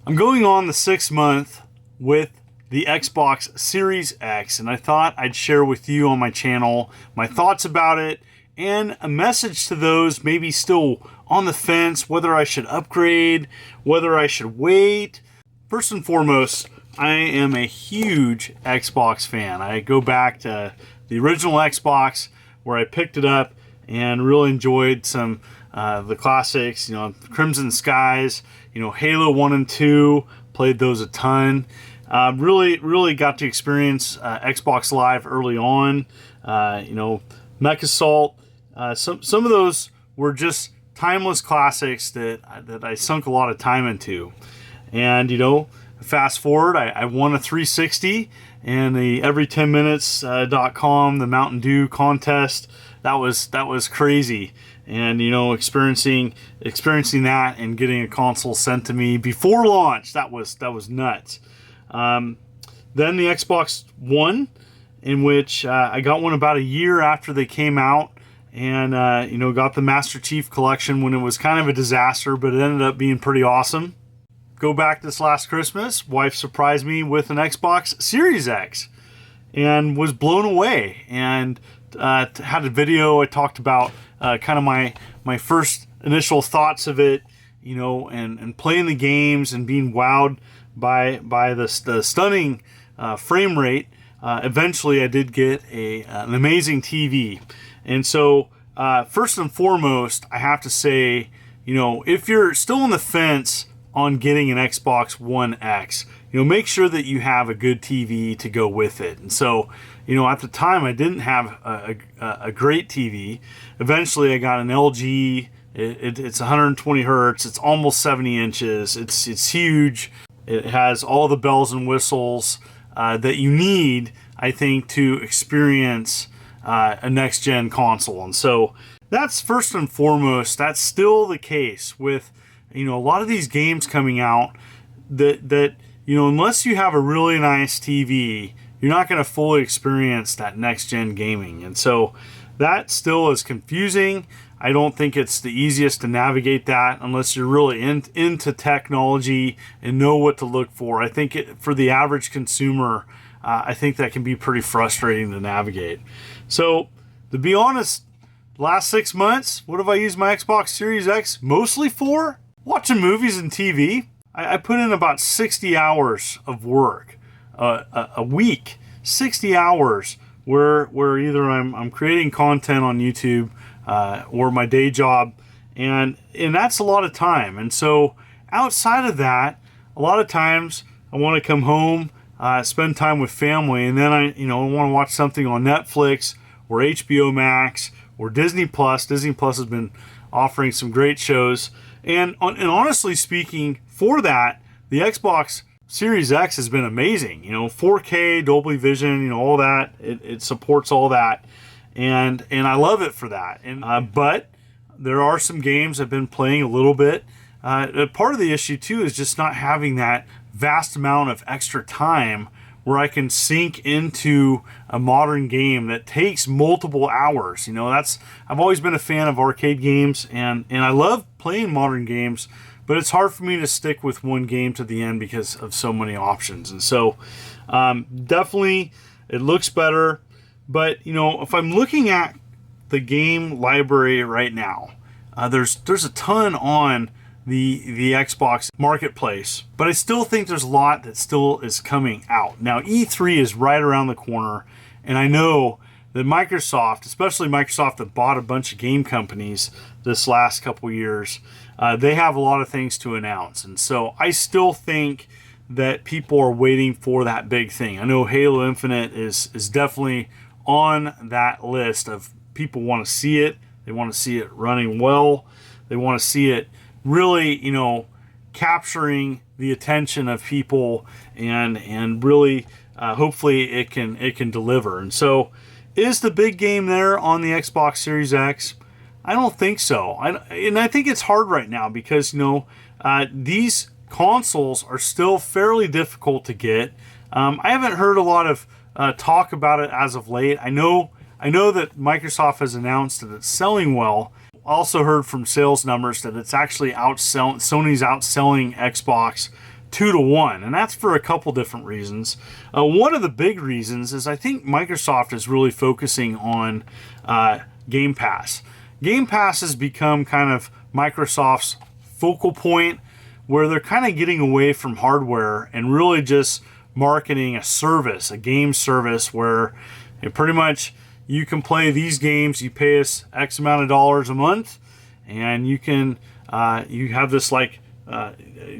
I'm going on the 6th month with the Xbox Series X, and I thought I'd share with you on my channel my thoughts about it and a message to those maybe still on the fence, whether I should upgrade, whether I should wait. First and foremost, I am a huge Xbox fan. I go back to the original Xbox where I picked it up and really enjoyed some the classics, Crimson Skies, Halo 1 and 2, played those a ton. Really got to experience Xbox Live early on. Mech Assault. Some of those were just timeless classics that I sunk a lot of time into. And fast forward, I won a 360 and the every10minutes.com, the Mountain Dew contest. That was crazy. And experiencing that and getting a console sent to me before launch, that was nuts. Then the Xbox One, in which I got one about a year after they came out, and got the Master Chief Collection when it was kind of a disaster, but it ended up being pretty awesome. Go back this last Christmas, wife surprised me with an Xbox Series X and was blown away, and had a video. I talked about kind of my first initial thoughts of it, and playing the games and being wowed by the stunning frame rate. Eventually I did get an amazing TV. And so first and foremost, I have to say, if you're still on the fence on getting an Xbox One X, make sure that you have a good TV to go with it. And so, at the time I didn't have a great TV. Eventually I got an LG. It's 120 hertz. It's almost 70 inches. It's huge. It has all the bells and whistles that you need, I think, to experience a next-gen console. And so that's first and foremost. That's still the case with a lot of these games coming out that unless you have a really nice TV, you're not going to fully experience that next-gen gaming. And so that still is confusing. I don't think it's the easiest to navigate that unless you're really into technology and know what to look for. I think for the average consumer, I think that can be pretty frustrating to navigate. So, to be honest, last 6 months, what have I used my Xbox Series X mostly for? Watching movies and TV. I put in about 60 hours of work a week. 60 hours where either I'm creating content on YouTube or my day job, and that's a lot of time. And so outside of that, a lot of times I want to come home, spend time with family, and then I want to watch something on Netflix or HBO Max or Disney Plus. Disney Plus has been offering some great shows, and honestly speaking, for that, the Xbox Series X has been amazing. 4K, Dolby Vision, all that. It supports all that. And I love it for that. And but there are some games I've been playing a little bit. Part of the issue too is just not having that vast amount of extra time where I can sink into a modern game that takes multiple hours. I've always been a fan of arcade games, and I love playing modern games, but it's hard for me to stick with one game to the end because of so many options. And so definitely it looks better. But, if I'm looking at the game library right now, there's a ton on the Xbox marketplace, but I still think there's a lot that still is coming out. Now, E3 is right around the corner, and I know that Microsoft, especially Microsoft that bought a bunch of game companies this last couple years, they have a lot of things to announce. And so I still think that people are waiting for that big thing. I know Halo Infinite is definitely on that list of people want to see it. They want to see it running well. They want to see it really, capturing the attention of people and really hopefully it can deliver. And so is the big game there on the Xbox Series X? I don't think so. I think it's hard right now because, these consoles are still fairly difficult to get. I haven't heard a lot of talk about it as of late. I know that Microsoft has announced that it's selling well. Also heard from sales numbers that it's actually Sony's outselling Xbox 2-1, and that's for a couple different reasons. One of the big reasons is I think Microsoft is really focusing on Game Pass. Game Pass has become kind of Microsoft's focal point, where they're kind of getting away from hardware and really just marketing a service, a game service, where pretty much you can play these games, you pay us X amount of dollars a month, and you can you have this like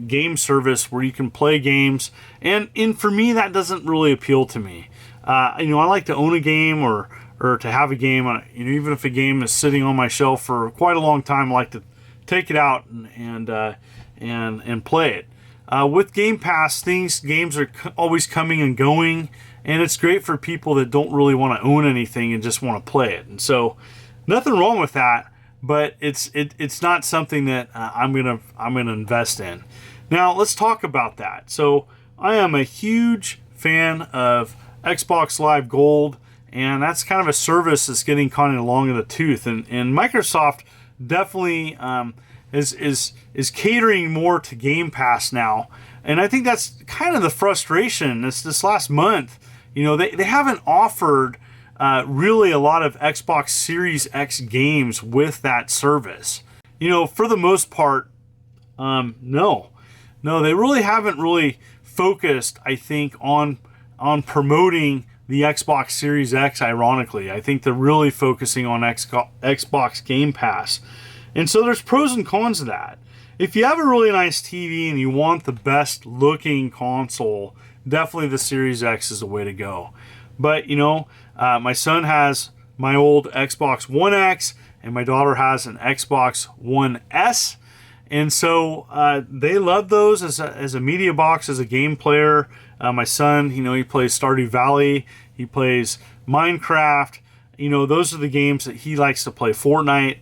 game service where you can play games. And for me, that doesn't really appeal to me. I like to own a game or to have a game. Even if a game is sitting on my shelf for quite a long time, I like to take it out and play it. With Game Pass, games are always coming and going, and it's great for people that don't really want to own anything and just want to play it. And so, nothing wrong with that, but it's not something that I'm gonna invest in. Now, let's talk about that. So, I am a huge fan of Xbox Live Gold, and that's kind of a service that's getting kind of long in the tooth. And Microsoft definitely is catering more to Game Pass now, and I think that's kind of the frustration. This last month, they haven't offered really a lot of Xbox Series X games with that service. For the most part, no, they really haven't really focused, I think, on promoting the Xbox Series X. Ironically, I think they're really focusing on Xbox Game Pass. And so there's pros and cons to that. If you have a really nice TV and you want the best looking console, definitely the Series X is the way to go. But, my son has my old Xbox One X, and my daughter has an Xbox One S. And so they love those as a media box, as a game player. My son, he plays Stardew Valley. He plays Minecraft. Those are the games that he likes to play. Fortnite.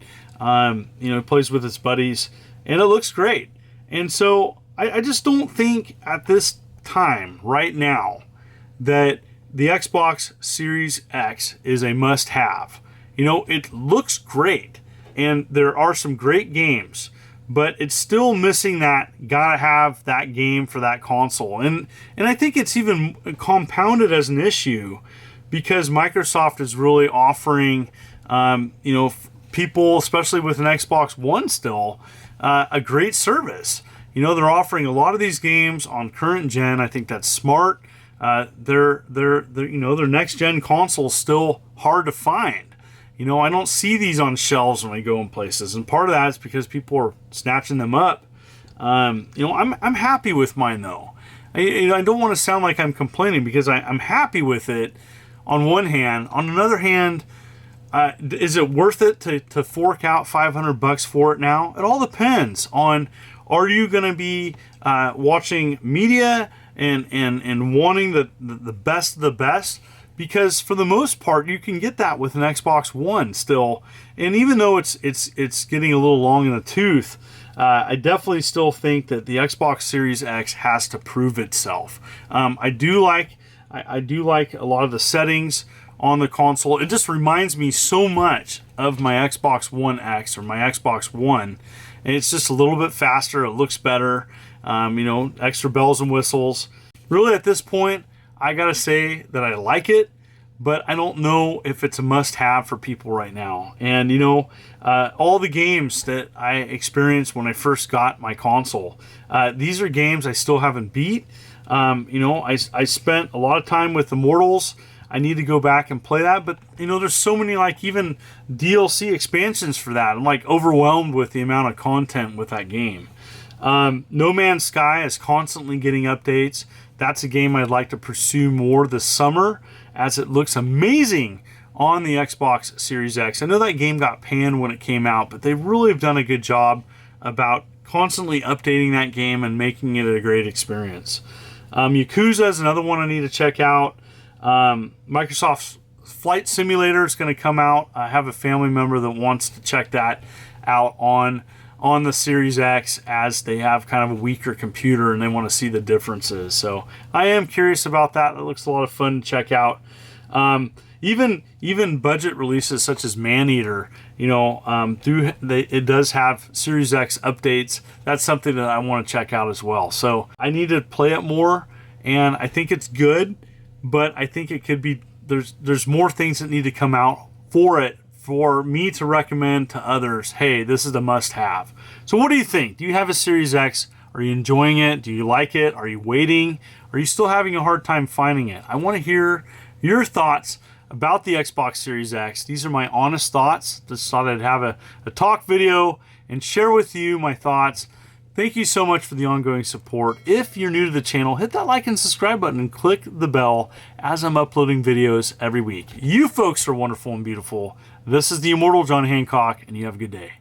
He plays with his buddies, and it looks great. And so I just don't think at this time, right now, that the Xbox Series X is a must-have. It looks great, and there are some great games, but it's still missing that gotta have that game for that console. And I think it's even compounded as an issue because Microsoft is really offering, people, especially with an Xbox One still, a great service. They're offering a lot of these games on current gen. I think that's smart. Their next gen console's still hard to find. I don't see these on shelves when I go in places, and part of that is because people are snatching them up. I'm happy with mine though. I don't want to sound like I'm complaining because I'm happy with it on one hand. On another hand, is it worth it to fork out $500 for it now? It all depends on, are you going to be watching media and wanting the best of the best? Because for the most part, you can get that with an Xbox One still. And even though it's getting a little long in the tooth, I definitely still think that the Xbox Series X has to prove itself. I do like a lot of the settings on the console. It just reminds me so much of my Xbox One X or my Xbox One. And it's just a little bit faster. It looks better. Extra bells and whistles. Really, at this point, I gotta say that I like it, but I don't know if it's a must-have for people right now. And all the games that I experienced when I first got my console, these are games I still haven't beat. I spent a lot of time with Immortals. I need to go back and play that, but there's so many even DLC expansions for that. I'm overwhelmed with the amount of content with that game. No Man's Sky is constantly getting updates. That's a game I'd like to pursue more this summer, as it looks amazing on the Xbox Series X. I know that game got panned when it came out, but they really have done a good job about constantly updating that game and making it a great experience. Yakuza is another one I need to check out. Microsoft's Flight Simulator is going to come out. I have a family member that wants to check that out on the Series X, as they have kind of a weaker computer and they want to see the differences. So I am curious about that. It looks a lot of fun to check out. Even budget releases such as Maneater, you know, it does have Series X updates. That's something that I want to check out as well. So I need to play it more, and I think it's good, but I think it could be, there's more things that need to come out for it for me to recommend to others. Hey, this is a must-have. So what do you think? Do you have a Series X? Are you enjoying it? Do you like it? Are you waiting? Are you still having a hard time finding it? I want to hear your thoughts about the Xbox Series X. These are my honest thoughts. Just thought I'd have a talk video and share with you my thoughts. Thank you so much for the ongoing support. If you're new to the channel, hit that like and subscribe button and click the bell as I'm uploading videos every week. You folks are wonderful and beautiful. This is the Immortal John Hancock, and you have a good day.